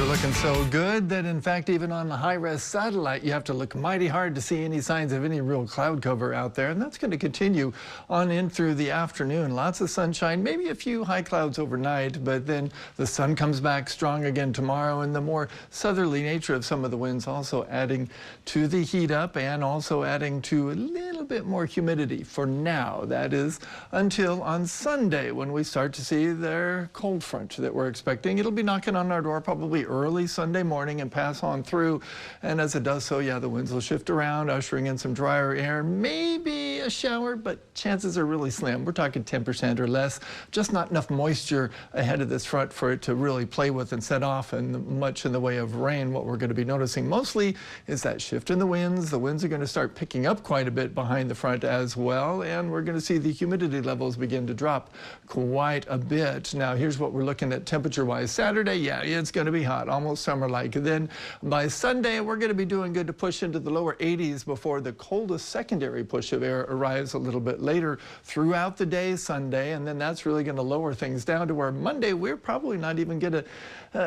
looking so good that, in fact, even on the high-res satellite, you have to look mighty hard to see any signs of any real cloud cover out there. And that's going to continue on in through the afternoon. Lots of sunshine, maybe a few high clouds overnight, but then the sun comes back strong again tomorrow. And the more southerly nature of some of the winds also adding to the heat up and also adding to a little bit more humidity for now. That is until on Sunday when we start to see their cold front that we're expecting. It'll be knocking on our door probably early Sunday morning and pass on through. And as it does so, yeah, the winds will shift around, ushering in some drier air, maybe a shower, but chances are really slim. We're talking 10% or less, just not enough moisture ahead of this front for it to really play with and set off, and much in the way of rain. What we're going to be noticing mostly is that shift in the winds. The winds are going to start picking up quite a bit behind the front as well, and we're going to see the humidity levels begin to drop quite a bit. Now, here's what we're looking at temperature-wise. Saturday, yeah, it's going to be hot, almost summer-like. Then by Sunday, we're going to be doing good to push into the lower 80s before the coldest secondary push of air arrives a little bit later throughout the day Sunday, and then that's really going to lower things down to where Monday we're probably not even going to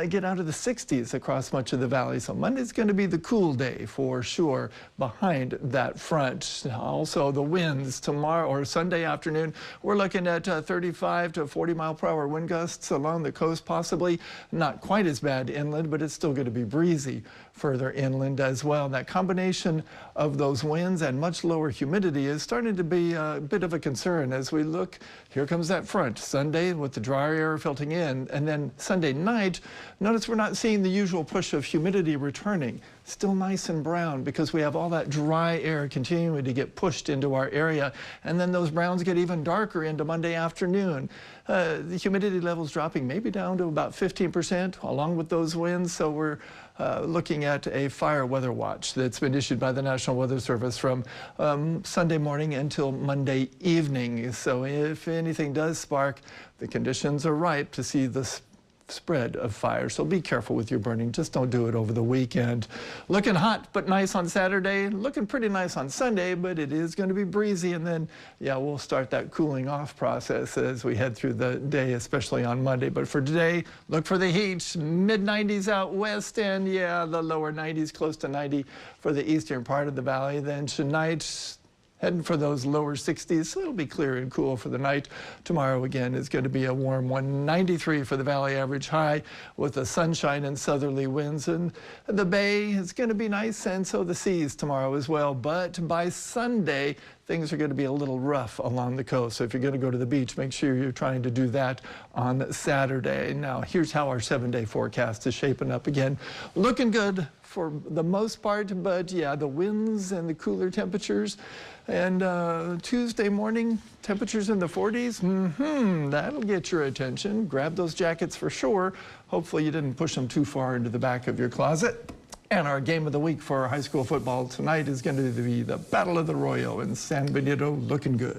get out of the 60s across much of the valley. So Monday's going to be the cool day for sure behind that front. Also, the winds tomorrow or Sunday afternoon, we're looking at 35 to 40 mile per hour wind gusts along the coast, possibly not quite as bad inland, but it's still going to be breezy further inland as well. That combination of those winds and much lower humidity is starting to be a bit of a concern as we look. Here comes that front Sunday with the drier air filtering in, and then Sunday night, notice we're not seeing the usual push of humidity returning. Still nice and brown because we have all that dry air continuing to get pushed into our area, and then those browns get even darker into Monday afternoon. The humidity levels dropping maybe down to about 15% along with those winds, so we're looking at a fire weather watch that's been issued by the National Weather Service from Sunday morning until Monday evening. So if anything does spark, the conditions are ripe to see the spread of fire. So be careful with your burning. Just don't do it over the weekend. Looking hot but nice on Saturday. Looking pretty nice on Sunday, but it is going to be breezy. And then, yeah, we'll start that cooling off process as we head through the day, especially on Monday. But for today, look for the heat. Mid-90s out west, and yeah, the lower 90s, close to 90 for the eastern part of the valley. Then tonight, heading for those lower 60s, so it'll be clear and cool for the night. Tomorrow, again, is going to be a warm 193 for the valley average high with the sunshine and southerly winds. And the bay is going to be nice, and so the seas tomorrow as well. But by Sunday, things are going to be a little rough along the coast. So if you're going to go to the beach, make sure you're trying to do that on Saturday. Now, here's how our 7-day forecast is shaping up again. Looking good for the most part, but yeah, the winds and the cooler temperatures. And Tuesday morning, temperatures in the 40s, that'll get your attention. Grab those jackets for sure. Hopefully you didn't push them too far into the back of your closet. And our game of the week for high school football tonight is going to be the Battle of the Arroyo in San Benito. Looking good.